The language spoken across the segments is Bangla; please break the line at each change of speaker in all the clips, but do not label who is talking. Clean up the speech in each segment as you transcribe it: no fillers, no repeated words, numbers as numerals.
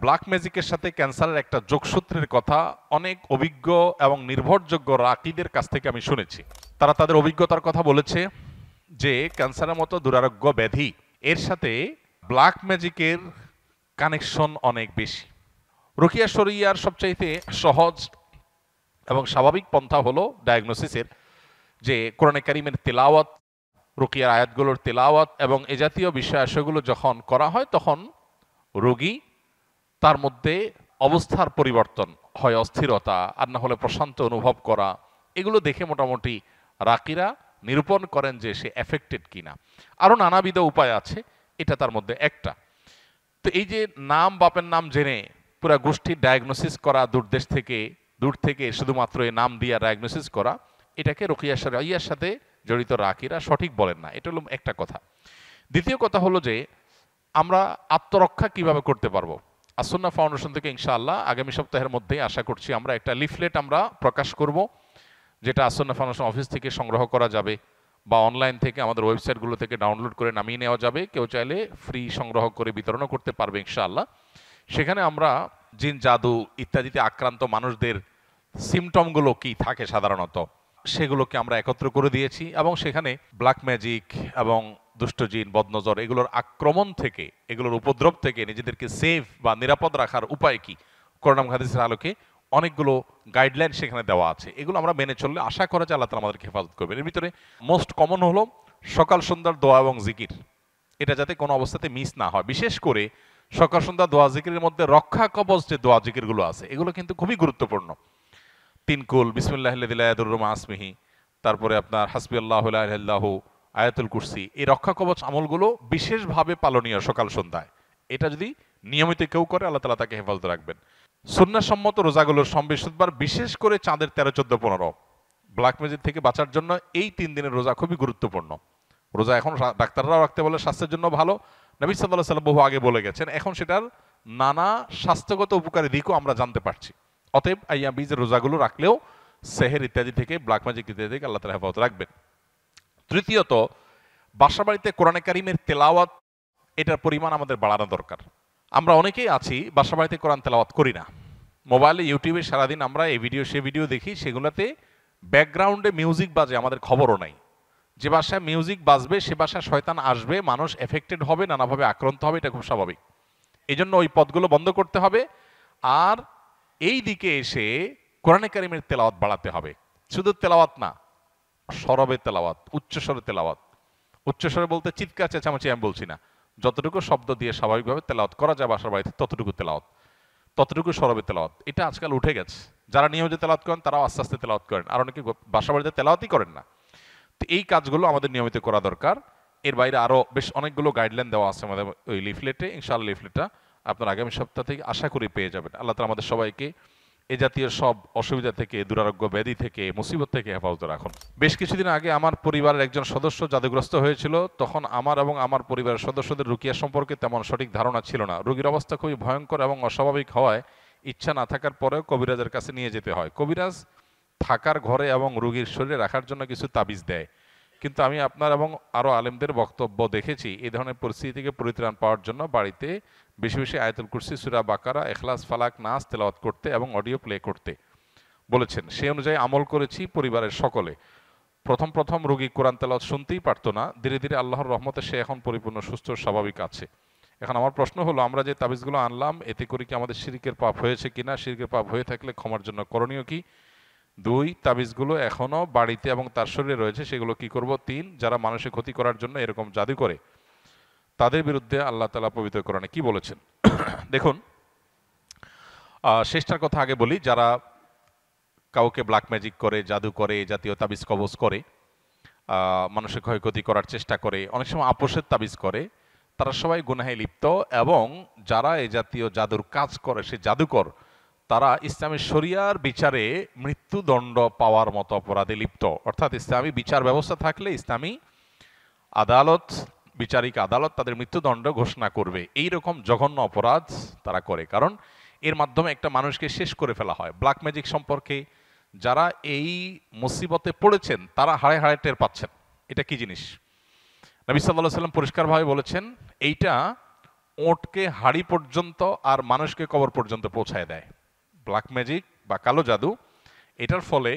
ব্ল্যাক ম্যাজিকের সাথে ক্যান্সারের একটা যোগসূত্রের কথা অনেক অভিজ্ঞ এবং নির্ভরযোগ্য রাকিদের কাছ থেকে আমি শুনেছি। তারা তাদের অভিজ্ঞতার কথা বলেছে যে ক্যান্সারের মতো দুরারোগ্য ব্যাধি এর সাথে ব্ল্যাক ম্যাজিকের কানেকশন অনেক বেশি। রুকিয়া শরিয়ার সবচাইতে সহজ এবং স্বাভাবিক পন্থা হলো ডায়াগনোসিসের, যে কোরআনে কারিমের তেলাওয়াত, রুকিয়ার আয়াতগুলোর তেলাওয়াত এবং এ জাতীয় বিষয়াশয়গুলো যখন করা হয় তখন রোগী তার মধ্যে অবস্থার পরিবর্তন হয়, অস্থিরতা আর না হলে প্রশান্ত অনুভব করা, এগুলো দেখে মোটামুটি রাকিরা নিরূপণ করেন যে সে এফেক্টেড কিনা। আরও নানাবিধ উপায় আছে, এটা তার মধ্যে একটা। তো এই যে নাম বাপের নাম জেনে পুরা গোষ্ঠীর ডায়াগনোসিস করা, দূর থেকে শুধুমাত্র এই নাম দিয়ে ডায়াগনোসিস করা, এটাকে রুকিয়া শরিয়ার সাথে জড়িত রাকিরা সঠিক বলেন না। এটা হলো একটা কথা। দ্বিতীয় কথা হলো যে আমরা আত্মরক্ষা কিভাবে করতে পারবো। আসুন্নাহ ফাউন্ডেশন থেকে ইনশাআল্লাহ আগামী সপ্তাহের মধ্যেই আশা করছি আমরা একটা লিফলেট আমরা প্রকাশ করব, যেটা আসুন্নাহ ফাউন্ডেশন অফিস থেকে সংগ্রহ করা যাবে বা অনলাইন থেকে আমাদের ওয়েবসাইটগুলো থেকে ডাউনলোড করে নামিয়ে নেওয়া যাবে। কেউ চাইলে ফ্রি সংগ্রহ করে বিতরণও করতে পারবে ইনশাআল্লাহ। সেখানে আমরা জিন, জাদু ইত্যাদিতে আক্রান্ত মানুষদের সিমটমগুলো কি থাকে সাধারণত সেগুলোকে আমরা একত্র করে দিয়েছি, এবং সেখানে ব্ল্যাক ম্যাজিক এবং দুষ্ট জিন, বদনজর এগুলোর আক্রমণ থেকে, এগুলোর উপদ্রব থেকে নিজেদেরকে সেফ বা নিরাপদ রাখার উপায় কি, কোরআন হাদিসের আলোকে অনেকগুলো গাইডলাইন সেখানে দেওয়া আছে। এগুলো আমরা মেনে চললে আশা করা যায় আল্লাহ তাআলা আমাদেরকে হেফাজত করবেন। এর ভিতরে মোস্ট কমন হলো সকাল সন্ধ্যার দোয়া এবং জিকির, এটা যাতে কোনো অবস্থাতে মিস না হয়। বিশেষ করে সকাল সন্ধ্যা দোয়া জিকিরের মধ্যে রক্ষা কবচ যে দোয়া জিকিরগুলো আছে এগুলো কিন্তু খুবই গুরুত্বপূর্ণ। তিনকুল, বিসমিল্লাহিল্লাযী লা ইয়াদুররু মা ইসমিহি, তারপরে আপনার হাসবিয়াল্লাহু লা ইলাহা ইল্লাহু, আয়াতুল কুরসি, এই রক্ষা কবচ আমলগুলো বিশেষভাবে পালনীয় সকাল সন্ধ্যায়। এটা যদি নিয়মিত কেউ করে আল্লাহ তাআলা তাকে হেফাজত রাখবেন। সুন্নাহসম্মত রোজাগুলোর বৃহস্পতিবার, বিশেষ করে চাঁদের 13, 14, 15 ব্ল্যাক ম্যাজিক থেকে বাঁচার জন্য এই 3 দিনের রোজা খুবই গুরুত্বপূর্ণ। রোজা এখন ডাক্তাররাও রাখতে বলে, স্বাস্থ্যের জন্য ভালো, নবী সাল্লাল্লাহু আলাইহি ওয়াসাল্লাম বহু আগে বলে গেছেন। এখন সেটার নানা স্বাস্থ্যগত উপকারী দিকও আমরা জানতে পারছি। অতএব আইয়াম বীজের রোজাগুলো রাখলেও সেহের ইত্যাদি থেকে, ব্ল্যাক ম্যাজিক ইত্যাদি থেকে আল্লাহ তাআলা হেফাজত রাখবেন। তৃতীয়ত, বাসা বাড়িতে কোরআনে কারিমের তেলাওয়াত, এটার পরিমাণ আমাদের বাড়ানো দরকার। আমরা অনেকেই আছি বাসা বাড়িতে কোরআন তেলাওয়াত করি না, মোবাইলে ইউটিউবে সারাদিন আমরা এই ভিডিও সে ভিডিও দেখি, সেগুলোতে ব্যাকগ্রাউন্ডে মিউজিক বাজে, আমাদের খবরও নাই। যে বাসায় মিউজিক বাজবে সে বাসায় শয়তান আসবে, মানুষ এফেক্টেড হবে, নানাভাবে আক্রান্ত হবে, এটা খুব স্বাভাবিক। এই জন্য ওই পথগুলো বন্ধ করতে হবে। আর এই দিকে এসে কোরআনে কারিমের তেলাওয়াত বাড়াতে হবে। শুধু তেলাওয়াত না, সরবে তেলাওয়াত, উচ্চস্বরে তেলাওয়াত। উচ্চস্বরে বলতে চিৎকার চেঁচামেচি আমি বলছি না, যতটুকু শব্দ দিয়ে স্বাভাবিকভাবে তেলাওয়াত করা যায় বাসার বাড়িতে ততটুকু তেলাওয়াত, ততটুকু সরবে তেলাওয়াত। এটা আজকাল উঠে গেছে। যারা নিয়মিত তেলাওয়াত করেন তারাও আস্তে আস্তে তেলাওয়াত করেন, আর অনেকে বাসা বাড়িতে তেলাওয়াতই করেন না। তো এই কাজগুলো আমাদের নিয়মিত করা দরকার। এর বাইরে আরও বেশ অনেকগুলো গাইডলাইন দেওয়া আছে আমাদের ওই লিফলেটে। ইনশাআল্লাহ লিফলেটটা আপনার আগামী সপ্তাহ থেকে আশা করি পেয়ে যাবেন। আল্লাহ তাআলা আমাদের সবাইকে এ জাতীয় সব অসুবিধা থেকে, দুরারোগ্য ব্যাধি থেকে, মুসিবত থেকে হেফাজত রাখুন। বেশ কিছুদিন আগে আমার পরিবারের একজন সদস্য জাদুগ্রস্ত হয়েছিল। তখন আমার এবং আমার পরিবারের সদস্যদের রুকিয়া সম্পর্কে তেমন সঠিক ধারণা ছিল না। রোগীর অবস্থা খুবই ভয়ঙ্কর এবং অস্বাভাবিক হওয়ায় ইচ্ছা না থাকার পরেও কবিরাজের কাছে নিয়ে যেতে হয়। কবিরাজ থাকার ঘরে এবং রোগীর শরীরে রাখার জন্য কিছু তাবিজ দেয়, কিন্তু আমি আপনার এবং আরও আলেমদের বক্তব্য দেখেছি এই ধরনের পরিস্থিতি থেকে পরিত্রাণ পাওয়ার জন্য বাড়িতে বেশি বেশি আয়াতুল কুরসি, সূরা বাকারা, ইখলাস, ফালাক, নাস তেলাওয়াত করতে এবং অডিও প্লে করতে বলেছেন। সেই অনুযায়ী আমল করেছি পরিবারের সকলে। প্রথম রোগী কোরআন তেলাওয়াত শুনতেই পারতো না, ধীরে ধীরে আল্লাহর রহমতে সে এখন পরিপূর্ণ সুস্থ স্বাভাবিক আছে। এখন আমার প্রশ্ন হলো, আমরা যে তাবিজগুলো আনলাম এতে করে কি আমাদের শিরকের পাপ হয়েছে কিনা? শিরকের পাপ হয়ে থাকলে ক্ষমার জন্য করণীয় কি? 2, তাবিজগুলো এখনো বাড়িতে এবং তার শরীরে রয়েছে, সেগুলো কি করব? 3, যারা মানুষের ক্ষতি করার জন্য এরকম জাদু করে তাদের বিরুদ্ধে আল্লাহ তাআলা পবিত্র কোরআনে কি বলেছেন? দেখুন, শেষটার কথা আগে বলি। যারা কাউকে ব্ল্যাক ম্যাজিক করে, জাদু করে, এই জাতীয় তাবিজ কবজ করে, মানুষের ক্ষয়ক্ষতি করার চেষ্টা করে, অনেক সময় আপোষের তাবিজ করে, তারা সবাই গুনাহে লিপ্ত। এবং যারা এই জাতীয় জাদুর কাজ করে, সে জাদুকর, তারা ইসলামী শরিয়ার বিচারে মৃত্যুদণ্ড পাওয়ার মতো অপরাধে লিপ্ত। অর্থাৎ ইসলামী বিচার ব্যবস্থা থাকলে ইসলামী আদালত, বিচারিক আদালত তাদের মৃত্যুদণ্ড ঘোষণা করবে। এই রকম জঘন্য অপরাধ তারা করে, কারণ এর মাধ্যমে একটা মানুষকে শেষ করে ফেলা হয়। ব্ল্যাক ম্যাজিক সম্পর্কে যারা এই মুসিবতে পড়েছেন তারা হাড়ে হাড়ে টের পাচ্ছেন এটা কি জিনিস। নবী সাল্লাল্লাহু আলাইহি ওয়াসাল্লাম পরিষ্কারভাবে বলেছেন, এইটা ওঁটকে হাড়ি পর্যন্ত আর মানুষকে কবর পর্যন্ত পৌঁছায় দেয়। ব্ল্যাক ম্যাজিক বা কালো জাদু, এটার ফলে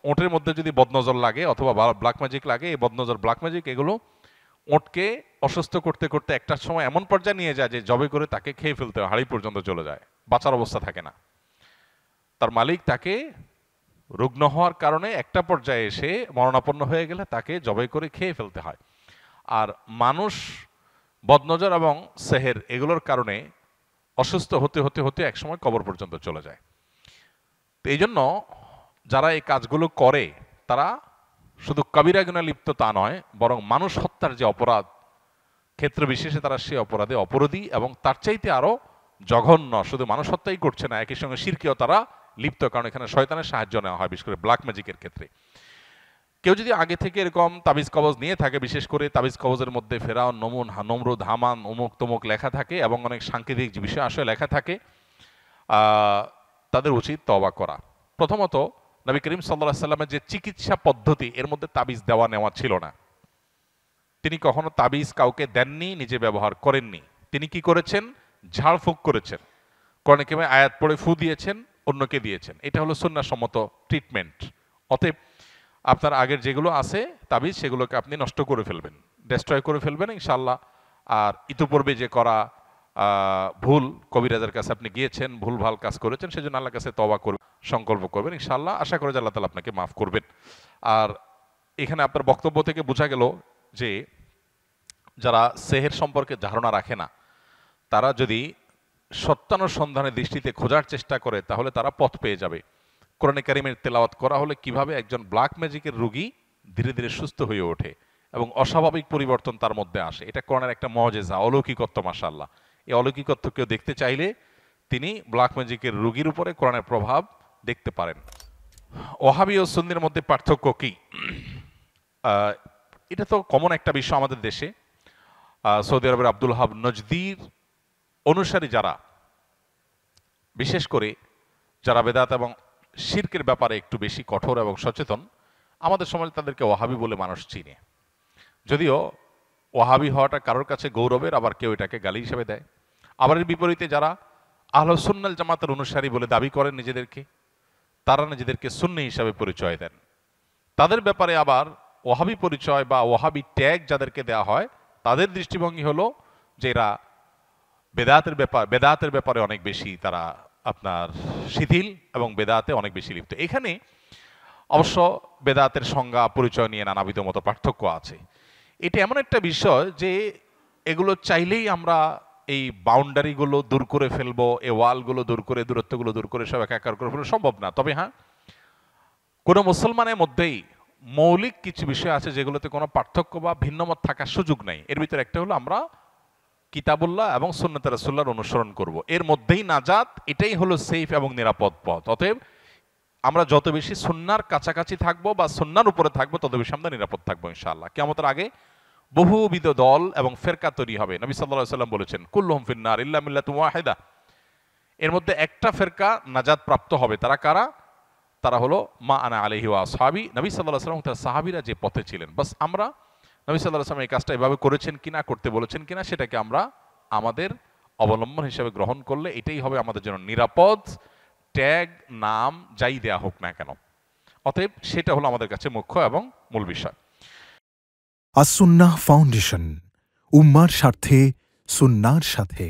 ওঁটের মধ্যে যদি বদনজর লাগে অথবা ব্ল্যাক ম্যাজিক লাগে, এই বদনজর ব্ল্যাক ম্যাজিক এগুলো ওঁটকে অসুস্থ করতে করতে একটা সময় এমন পর্যায়ে নিয়ে যায় যে জবে করে তাকে খেয়ে ফেলতে হয়, হাড়ি পর্যন্ত চলে যায়, বাঁচার অবস্থা থাকে না। তার মালিক তাকে রুগ্ন হওয়ার কারণে একটা পর্যায়ে এসে মরণাপন্ন হয়ে গেলে তাকে জবাই করে খেয়ে ফেলতে হয়। আর মানুষ বদনজর এবং সেহের এগুলোর কারণে অসুস্থ হতে হতে হতে একসময় কবর পর্যন্ত চলে যায়। তো এই জন্য যারা এই কাজগুলো করে তারা শুধু কবিরা গুনাহে লিপ্ত তা নয়, বরং মানুষ হত্যার যে অপরাধ ক্ষেত্র বিশেষে তারা সে অপরাধে অপরাধী, এবং তার চাইতে আরো জঘন্য, শুধু মানুষ হত্যাই করছে না, একই সঙ্গে শিরকেও তারা লিপ্ত, কারণ এখানে শয়তানের সাহায্য নেওয়া হয়, বিশেষ করে ব্ল্যাক ম্যাজিকের ক্ষেত্রে। কেউ যদি আগে থেকে এরকম তাবিজ কবজ নিয়ে থাকে, বিশেষ করে তাবিজ কবজের মধ্যে ফেরাউন, নমরুদ, হামান, অমুক তমুক লেখা থাকে এবং অনেক সাংকেতিক বিষয় আসলে লেখা থাকে, তাদের উচিত তওবা করা। প্রথমত নবী করিম সাল্লাল্লাহু আলাইহি সাল্লামের যে চিকিৎসা পদ্ধতি, এর মধ্যে তাবিজ দেওয়া নেওয়া ছিল না। তিনি কখনো তাবিজ কাউকে দেননি, নিজে ব্যবহার করেননি। তিনি কি করেছেন? ঝাড়ফুঁক করেছেন, কোরআনে কারিমে আয়াত পড়ে ফু দিয়েছেন, অন্যকে দিয়েছেন। এটা হলো সুন্নাহসম্মত ট্রিটমেন্ট। অতএব আপনার আগের যেগুলো আছে তাবিজ, সেগুলোকে আপনি নষ্ট করে ফেলবেন, ডেস্ট্রয় করে ফেলবেন ইনশাআল্লাহ। আর ইতিপূর্বে যে করা ভুল, কবিরাজের কাছে আপনি গিয়েছেন, ভুল ভাল কাজ করেছেন, সেজন্য আল্লাহর কাছে তওবা করবেন, সংকল্প করবেন ইনশাআল্লাহ। আশা করি যে আল্লাহ তাআলা আপনাকে মাফ করবেন। আর এখানে আপনার বক্তব্য থেকে বোঝা গেল যে যারা সেহের সম্পর্কে ধারণা রাখে না, তারা যদি সত্যানুসন্ধানের দৃষ্টিতে খোঁজার চেষ্টা করে তাহলে তারা পথ পেয়ে যাবে। কোরআনে কারিমের তেলাওয়াত করা হলে কিভাবে একজন ব্ল্যাক ম্যাজিকের রোগী ধীরে ধীরে সুস্থ হয়ে ওঠে এবং অস্বাভাবিক পরিবর্তন তার মধ্যে আসে, এটা কোরআনের একটা মুজিজা, অলৌকিকত্ব। মাশাআল্লাহ, এই অলৌকিকত্ব কেউ দেখতে চাইলে তিনি ব্ল্যাক ম্যাজিকের রোগীর উপরে কোরআনের প্রভাব দেখতে পারেন। ওয়াহাবি ও সুন্নির মধ্যে পার্থক্য কি? এটা তো কমন একটা বিষয় আমাদের দেশে। সৌদি আরবের আব্দুল ওয়াহাব নজদির অনুসারী যারা, বিশেষ করে যারা বেদাত এবং শিরকের ব্যাপারে একটু বেশি কঠোর এবং সচেতন, আমাদের সমাজে তাদেরকে ওয়াহাবি বলে মানুষ চিনে। যদিও ওয়াহাবি হওয়াটা কারোর কাছে গৌরবের, আবার কেউ এটাকে গালি হিসেবে দেয়। আবার এর বিপরীতে যারা আহলুস সুন্নাল জামাতের অনুসারী বলে দাবি করেন নিজেদেরকে, তারা নিজেদেরকে সুন্নি হিসাবে পরিচয় দেন। তাদের ব্যাপারে আবার ওয়াহাবি পরিচয় বা ওয়াহাবি ট্যাগ যাদেরকে দেওয়া হয়, তাদের দৃষ্টিভঙ্গি হলো যে এরা বেদাতের ব্যাপারে অনেক বেশি তারা আপনার শিথিল এবং বেদাতে অনেক বেশি লিপ্ত। এখানে অবশ্য বেদাতের সংজ্ঞা পরিচয় নিয়ে নানাবিধ মতো পার্থক্য আছে। এটা এমন একটা বিষয় যে এগুলো চাইলেই আমরা এই বাউন্ডারিগুলো দূর করে ফেলবো, এই ওয়ালগুলো দূর করে, দূরত্বগুলো দূর করে সব একাকার করে ফেলবো, সম্ভব না। তবে হ্যাঁ, কোনো মুসলমানের মধ্যেই মৌলিক কিছু বিষয় আছে যেগুলোতে কোনো পার্থক্য বা ভিন্নমত থাকার সুযোগ নেই। এর ভিতরে একটা হলো আমরা কিতাবুল্লাহ এবং সুন্নাতে রাসূলুল্লাহর অনুসরণ করব, এর মধ্যেই নাজাত, এটাই হলো সেফ এবং নিরাপদ পথ। অতএব আমরা যত বেশি সুন্নাহর কাছাকাছি থাকবো বা সুন্নাহর উপরে থাকবো, তত বেশি আমরা নিরাপদ থাকবো ইনশাআল্লাহ। কিয়ামতের আগে বহুবিধ দল এবং ফেরকা তৈরি হবে। নবী সাল্লাল্লাহু আলাইহি ওয়াসাল্লাম বলেছেন, কুল্লুহুম ফিন্নার ইল্লা মিল্লাতুন ওয়াহিদা। এর মধ্যে একটা ফেরকা নাজাত প্রাপ্ত হবে। তারা কারা? তারা হলো মা আনা আলাইহি ওয়া আসহাবি, নবী সাল্লাল্লাহু আলাইহি ওয়াসাল্লাম তার সাহাবীরা যে পথে ছিলেন। বাস আমরা নবী সাল্লাল্লাহু আলাইহি ওয়াসাল্লাম এই কাজটা এভাবে করেছেন কিনা, করতে বলেছেন কিনা, সেটাকে আমরা আমাদের অবলম্বন হিসেবে গ্রহণ করলে এটাই হবে আমাদের জন্য নিরাপদ। ট্যাগ, নাম যাই দেয়া হোক না কেন, অতএব সেটা হলো আমাদের কাছে মুখ্য এবং মূল বিষয়।
আস-সুন্নাহ ফাউন্ডেশন, উম্মার স্বার্থে সুন্নাহর সাথে।